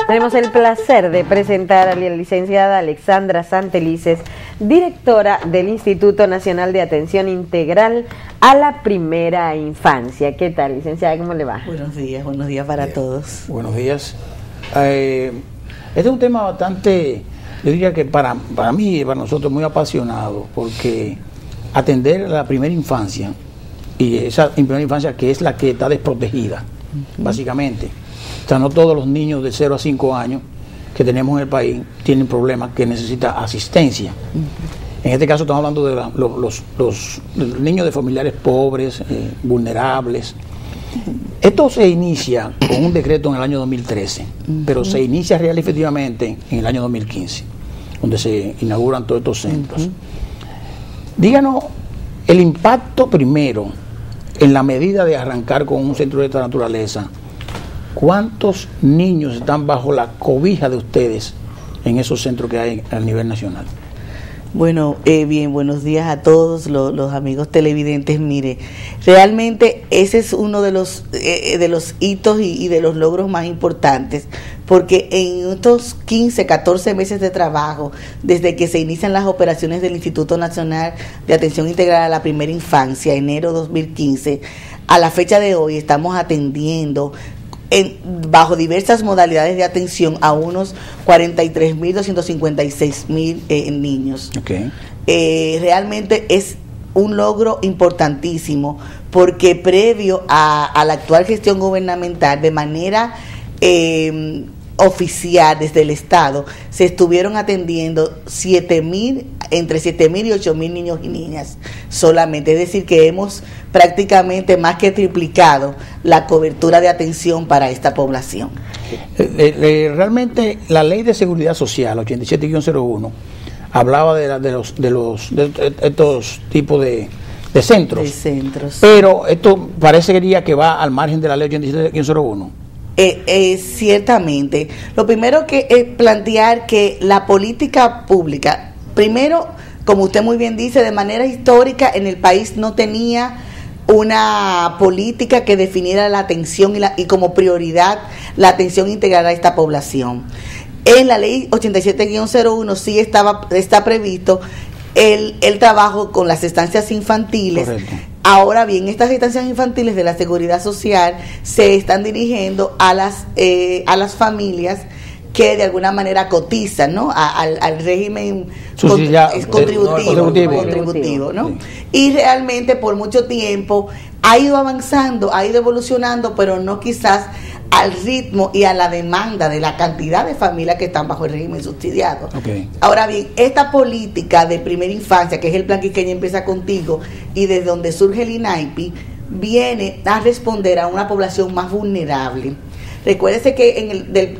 Tenemos el placer de presentar a la licenciada Alexandra Santelices, directora del Instituto Nacional de Atención Integral a la Primera Infancia. ¿Qué tal, licenciada? ¿Cómo le va? Buenos días para todos. Buenos días. Este es un tema bastante, yo diría que para mí y para nosotros muy apasionado, porque atender a la primera infancia, y esa primera infancia que es la que está desprotegida, básicamente. O sea, no todos los niños de 0 a 5 años que tenemos en el país tienen problemas que necesitan asistencia. En este caso estamos hablando de los niños de familiares pobres, vulnerables. Esto se inicia con un decreto en el año 2013, pero se inicia real y efectivamente en el año 2015, donde se inauguran todos estos centros. Díganos el impacto primero en la medida de arrancar con un centro de esta naturaleza. ¿Cuántos niños están bajo la cobija de ustedes en esos centros que hay a nivel nacional? Bueno, bien, buenos días a todos los amigos televidentes. Mire, realmente ese es uno de los hitos y de los logros más importantes, porque en estos 15, 14 meses de trabajo, desde que se inician las operaciones del Instituto Nacional de Atención Integral a la Primera Infancia, enero 2015, a la fecha de hoy estamos atendiendo bajo diversas modalidades de atención a unos 43.256.000 niños. Okay. Realmente es un logro importantísimo, porque previo a la actual gestión gubernamental, de manera oficial desde el Estado, se estuvieron atendiendo entre 7.000 y 8.000 niños y niñas solamente. Es decir, que hemos prácticamente más que triplicado la cobertura de atención para esta población. Realmente la Ley de Seguridad Social 87-01 hablaba de estos tipos de centros. Pero esto parecería que va al margen de la Ley 87-01. Ciertamente. Lo primero que es plantear que la política pública, primero, como usted muy bien dice, de manera histórica en el país no tenía una política que definiera la atención y como prioridad la atención integral a esta población. En la ley 87-01 sí está previsto el trabajo con las estancias infantiles. Correcto. Ahora bien, estas estancias infantiles de la Seguridad Social se están dirigiendo a las familias que de alguna manera cotizan, ¿no?, al régimen contributivo, ¿no? Sí. Y realmente por mucho tiempo ha ido avanzando, ha ido evolucionando, pero no quizás al ritmo y a la demanda de la cantidad de familias que están bajo el régimen subsidiado. Okay. Ahora bien, esta política de primera infancia, que es el Plan Quisqueya Empieza Contigo, y desde donde surge el INAIPI, viene a responder a una población más vulnerable. Recuérdese que en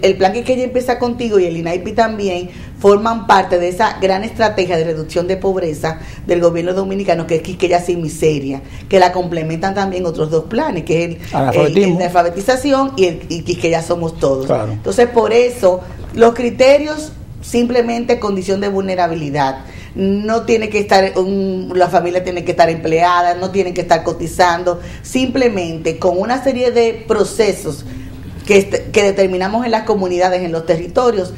el Plan Quisqueya Empieza Contigo y el INAIPI también forman parte de esa gran estrategia de reducción de pobreza del gobierno dominicano, que es Quisqueya Sin Miseria, que la complementan también otros dos planes, que es el de alfabetización y Quisqueya Somos Todos. Claro. Entonces, por eso, los criterios, simplemente condición de vulnerabilidad. No tiene que estar, la familia tiene que estar empleada, no tienen que estar cotizando, simplemente con una serie de procesos que determinamos en las comunidades, en los territorios,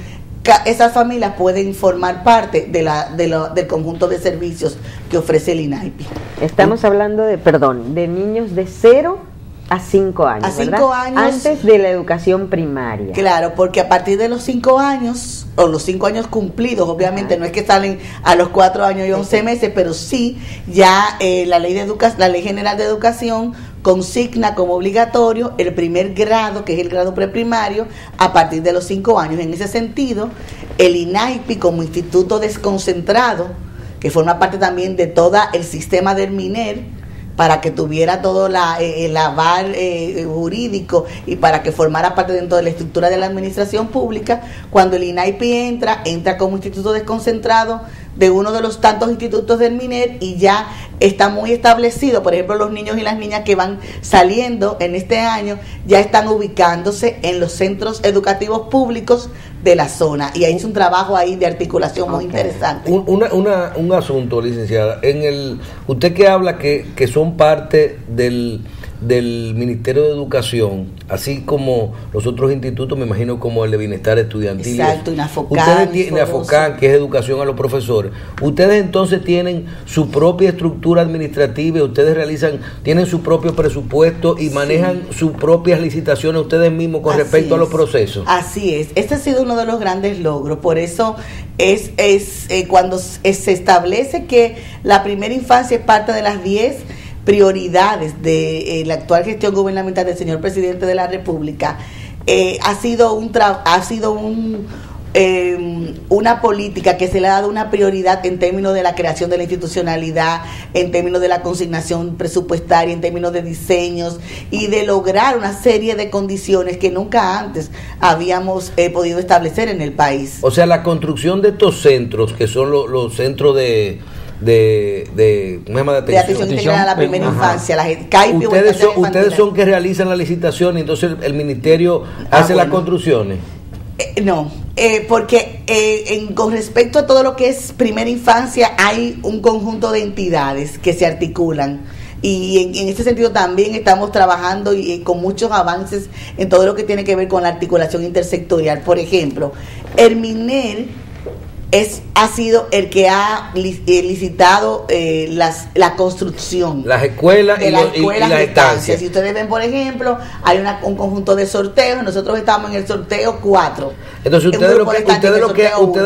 esas familias pueden formar parte del conjunto de servicios que ofrece el INAIPI. Estamos hablando de niños de 0 a 5 años, a 5 años, antes de la educación primaria. Claro, porque a partir de los 5 años, o los 5 años cumplidos, obviamente, no es que salen a los 4 años y 11 meses, pero sí ya la Ley General de Educación consigna como obligatorio el primer grado, que es el grado preprimario, a partir de los 5 años. En ese sentido, el INAIPI, como instituto desconcentrado, que forma parte también de todo el sistema del MINER, para que tuviera todo el aval jurídico y para que formara parte dentro de la estructura de la administración pública, cuando el INAIPI entra como instituto desconcentrado de uno de los tantos institutos del MINER, y ya está muy establecido. Por ejemplo, los niños y las niñas que van saliendo en este año ya están ubicándose en los centros educativos públicos de la zona, y hay un trabajo ahí de articulación muy interesante. Un asunto, licenciada, usted que habla que son parte del del Ministerio de Educación, así como los otros institutos, me imagino como el de Bienestar Estudiantil. Exacto, Ustedes tienen Inafocán, que es educación a los profesores. Ustedes entonces tienen su propia estructura administrativa, ustedes tienen su propio presupuesto y manejan sus propias licitaciones ustedes mismos con respecto a los procesos. Así es, este ha sido uno de los grandes logros, por eso es cuando se establece que la primera infancia es parte de las 10 prioridades de la actual gestión gubernamental del señor presidente de la República, ha sido una política que se le ha dado una prioridad en términos de la creación de la institucionalidad, en términos de la consignación presupuestaria, en términos de diseños y de lograr una serie de condiciones que nunca antes habíamos podido establecer en el país. O sea, la construcción de estos centros, que son los centros de atención integral a la primera infancia, la CAIPI. Ustedes son que realizan la licitación y entonces el ministerio hace las construcciones. No, porque con respecto a todo lo que es primera infancia hay un conjunto de entidades que se articulan y en este sentido también estamos trabajando y con muchos avances en todo lo que tiene que ver con la articulación intersectorial. Por ejemplo, el MINER ha sido el que ha licitado la construcción, las escuelas y las estancias. Si ustedes ven, por ejemplo, hay un conjunto de sorteos, nosotros estamos en el sorteo 4. Entonces ustedes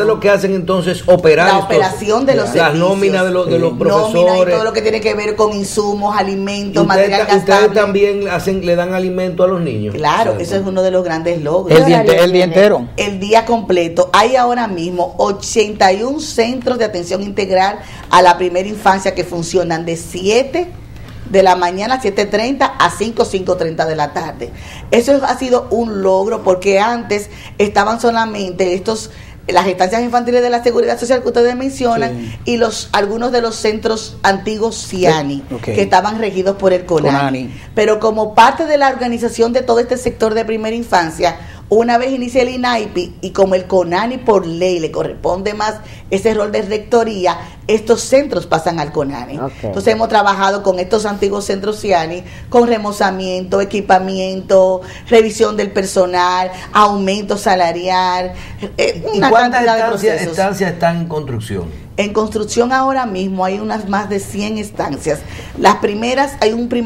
lo que hacen entonces es operar la operación de los las nóminas de los profesores, nómina y todo lo que tiene que ver con insumos, alimentos, material gastable. Ustedes también le dan alimento a los niños. Claro, eso es uno de los grandes logros. El día entero. El día completo. Hay ahora mismo 81 centros de atención integral a la primera infancia que funcionan de 7 de la mañana, 7:30 a 5:30 de la tarde. Eso ha sido un logro porque antes estaban solamente las estancias infantiles de la Seguridad Social que ustedes mencionan, sí, y algunos de los centros antiguos CIANI, que estaban regidos por el CONANI. Pero como parte de la organización de todo este sector de primera infancia, una vez inicia el INAIPI y como el CONANI por ley le corresponde más ese rol de rectoría, estos centros pasan al CONANI. Entonces hemos trabajado con estos antiguos centros CIANI, con remozamiento, equipamiento, revisión del personal, aumento salarial, una cantidad de estancias están en construcción. En construcción ahora mismo hay unas más de 100 estancias. Las primeras,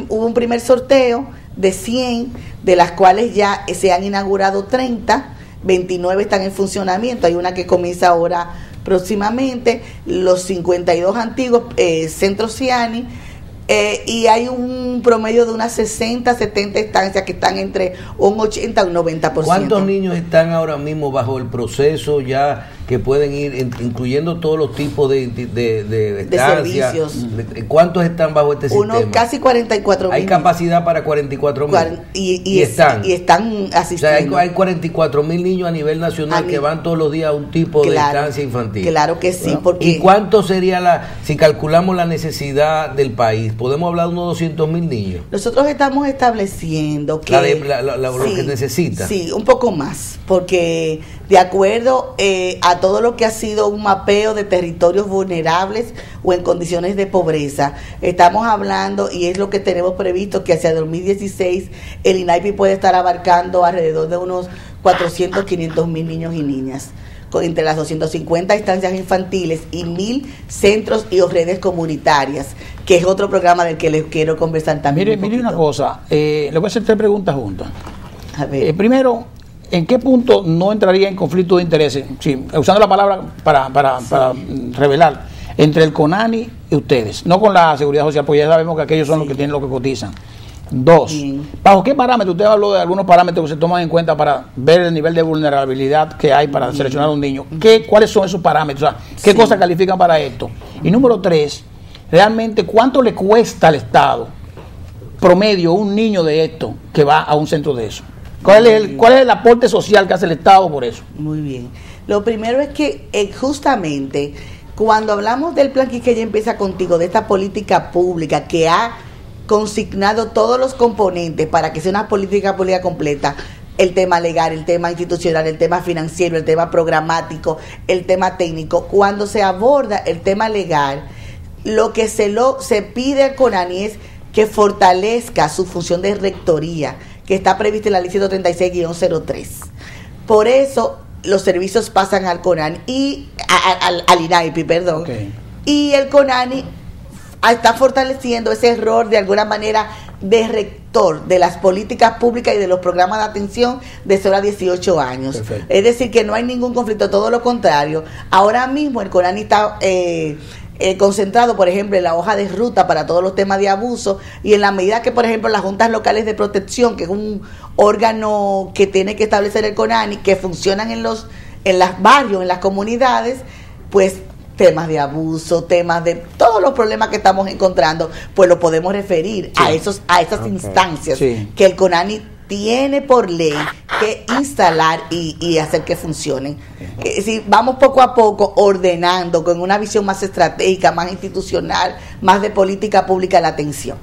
hubo un primer sorteo de 100, de las cuales ya se han inaugurado 30, 29 están en funcionamiento, hay una que comienza ahora próximamente, los 52 antiguos centros CIANI, y hay un promedio de unas 60, 70 estancias que están entre un 80 y un 90%. ¿Cuántos niños están ahora mismo bajo el proceso ya que pueden ir, incluyendo todos los tipos de estancias? De servicios. ¿Cuántos están bajo este sistema? Casi 44.000. Hay capacidad para 44.000. Y están asistiendo. O sea, hay 44.000 niños a nivel nacional que van todos los días a un tipo de estancia infantil. Claro que sí. Porque ¿y cuánto sería si calculamos la necesidad del país? ¿Podemos hablar de unos 200.000 niños? Nosotros estamos estableciendo que lo que necesita. Sí, un poco más, porque de acuerdo a todo lo que ha sido un mapeo de territorios vulnerables o en condiciones de pobreza, estamos hablando, y es lo que tenemos previsto, que hacia 2016 el INAIPI puede estar abarcando alrededor de unos 400, 500.000 niños y niñas, entre las 250 estancias infantiles y 1.000 centros y redes comunitarias, que es otro programa del que les quiero conversar también. Mire una cosa, le voy a hacer 3 preguntas juntas. A ver. Primero, ¿en qué punto no entraría en conflicto de intereses? Sí, usando la palabra para revelar, entre el CONANI y ustedes, no con la Seguridad Social, porque ya sabemos que aquellos son los que tienen lo que cotizan. 2, ¿bajo qué parámetros? Usted habló de algunos parámetros que se toman en cuenta para ver el nivel de vulnerabilidad que hay para seleccionar a un niño. ¿Cuáles son esos parámetros? O sea, ¿qué cosas califican para esto? Y número 3, realmente, ¿cuánto le cuesta al Estado promedio un niño de esto que va a un centro de eso? ¿Cuál es el aporte social que hace el Estado por eso? Muy bien. Lo primero es que justamente cuando hablamos del plan Quisqueya Empieza Contigo, de esta política pública que ha consignado todos los componentes para que sea una política pública completa, el tema legal, el tema institucional, el tema financiero, el tema programático, el tema técnico. Cuando se aborda el tema legal, lo que se pide al CONANI es que fortalezca su función de rectoría, que está prevista en la ley 136-03. Por eso los servicios pasan al CONANI y al INAIPI, perdón. Okay. Y el CONANI está fortaleciendo ese rol de alguna manera de rector de las políticas públicas y de los programas de atención de 0 a 18 años. Perfecto. Es decir, que no hay ningún conflicto, todo lo contrario. Ahora mismo el CONANI está concentrado, por ejemplo, en la hoja de ruta para todos los temas de abuso, y en la medida que, por ejemplo, las juntas locales de protección, que es un órgano que tiene que establecer el CONANI, que funcionan en los barrios, en las comunidades, pues temas de abuso, temas de todos los problemas que estamos encontrando, pues lo podemos referir a esas instancias que el CONANI tiene por ley que instalar y hacer que funcionen. Es decir, vamos poco a poco ordenando con una visión más estratégica, más institucional, más de política pública la atención.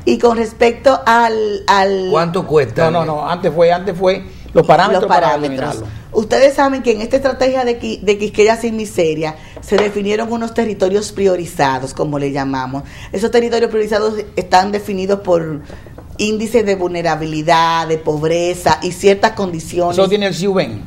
Y con respecto al ¿cuánto cuesta? No, antes fue los parámetros. Para ustedes saben que en esta estrategia de Quisqueya sin Miseria se definieron unos territorios priorizados, como le llamamos. Esos territorios priorizados están definidos por índices de vulnerabilidad, de pobreza y ciertas condiciones. ¿Eso tiene el CIUBEN?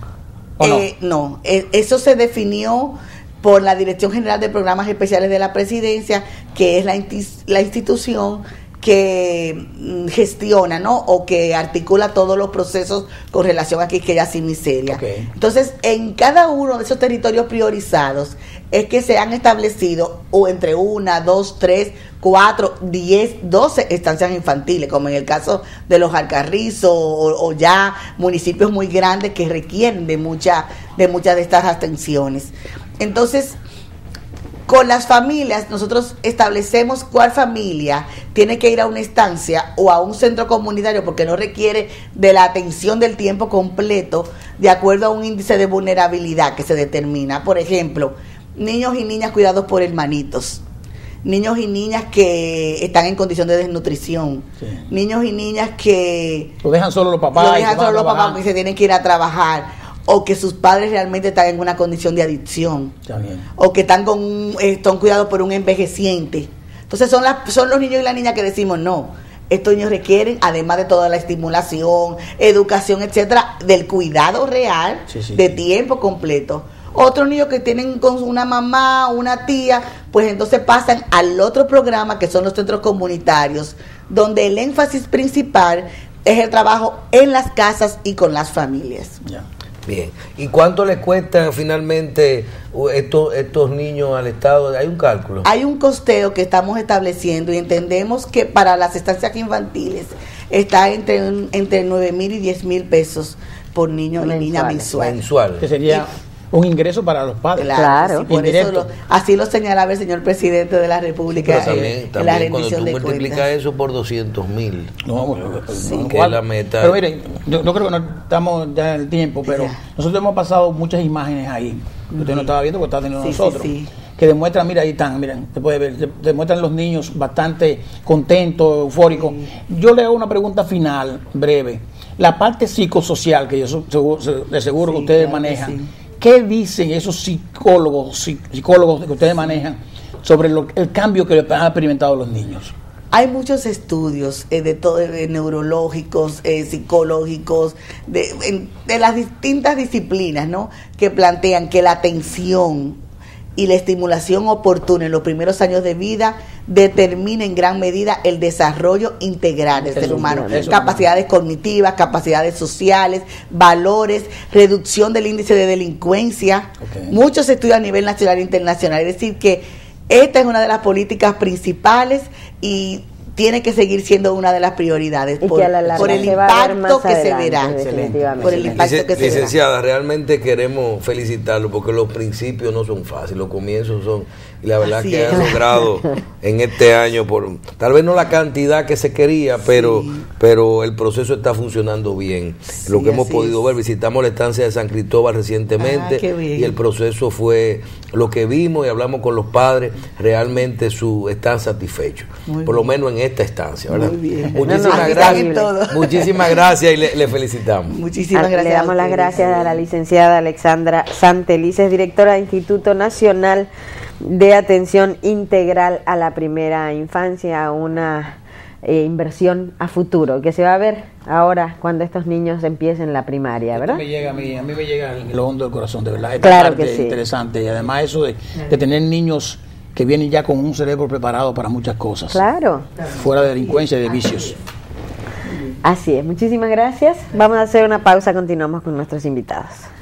No, eso se definió por la Dirección General de Programas Especiales de la Presidencia, que es la institución que gestiona, ¿no?, o que articula todos los procesos con relación a Quisqueya sin Miseria. Okay. Entonces, en cada uno de esos territorios priorizados es que se han establecido entre 1, 2, 3, 4, 10, 12 estancias infantiles, como en el caso de los Alcarrizos o ya municipios muy grandes que requieren de muchas de estas atenciones. Entonces, con las familias, nosotros establecemos cuál familia tiene que ir a una estancia o a un centro comunitario porque no requiere de la atención del tiempo completo, de acuerdo a un índice de vulnerabilidad que se determina. Por ejemplo, niños y niñas cuidados por hermanitos, niños y niñas que están en condición de desnutrición, niños y niñas que lo dejan solo los papás, porque se tienen que ir a trabajar, o que sus padres realmente están en una condición de adicción, o que están cuidados por un envejeciente. Entonces son los niños y las niñas que decimos, no, estos niños requieren, además de toda la estimulación, educación, etcétera, del cuidado real, de tiempo completo. Otros niños que tienen con una mamá, una tía, pues entonces pasan al otro programa, que son los centros comunitarios, donde el énfasis principal es el trabajo en las casas y con las familias. Bien. ¿Y cuánto le cuestan finalmente estos niños al Estado? ¿Hay un cálculo? Hay un costeo que estamos estableciendo y entendemos que para las estancias infantiles está entre 9,000 y 10,000 pesos por niño y niña mensual. Que sería un ingreso para los padres. Claro. Sí, por eso así lo señalaba el señor presidente de la República. También la rendición de cuentas. Cuando tú multiplicas eso por 200,000, que es la meta. Pero miren, yo creo que no estamos ya en el tiempo, pero nosotros hemos pasado muchas imágenes ahí. Usted no estaba viendo porque está teniendo nosotros. Que demuestran, mira, ahí están, miren, se puede ver, demuestran los niños bastante contentos, eufóricos. Yo le hago una pregunta final, breve. La parte psicosocial, que yo de seguro que ustedes manejan, ¿qué dicen esos psicólogos que ustedes manejan sobre el cambio que han experimentado los niños? Hay muchos estudios de neurológicos, psicológicos, de las distintas disciplinas, ¿no?, que plantean que la atención y la estimulación oportuna en los primeros años de vida determina en gran medida el desarrollo integral del ser humano, capacidades cognitivas, capacidades sociales, valores, reducción del índice de delincuencia. Muchos estudios a nivel nacional e internacional, es decir que esta es una de las políticas principales y tiene que seguir siendo una de las prioridades por el impacto que se verá. Por el impacto que se verá. Licenciada, realmente queremos felicitarlo porque los principios no son fáciles, los comienzos son, y la verdad que han logrado en este año, tal vez no la cantidad que se quería, pero el proceso está funcionando bien. Lo que hemos podido ver, visitamos la estancia de San Cristóbal recientemente y el proceso fue lo que vimos y hablamos con los padres, realmente están satisfechos. Por lo menos en esta estancia, ¿verdad? Muy bien. Muchísimas gracias. Muchísimas gracias y le felicitamos. Muchísimas gracias. Le damos las gracias a la licenciada Alexandra Santelices, directora del Instituto Nacional de Atención Integral a la Primera Infancia, una inversión a futuro que se va a ver ahora cuando estos niños empiecen la primaria, ¿verdad? A mí me llega en lo hondo del corazón, de verdad. Esta Claro parte que sí. Interesante, y además eso de tener niños que vienen ya con un cerebro preparado para muchas cosas. Claro. Fuera de delincuencia y de vicios. Así es. Muchísimas gracias. Vamos a hacer una pausa. Continuamos con nuestros invitados.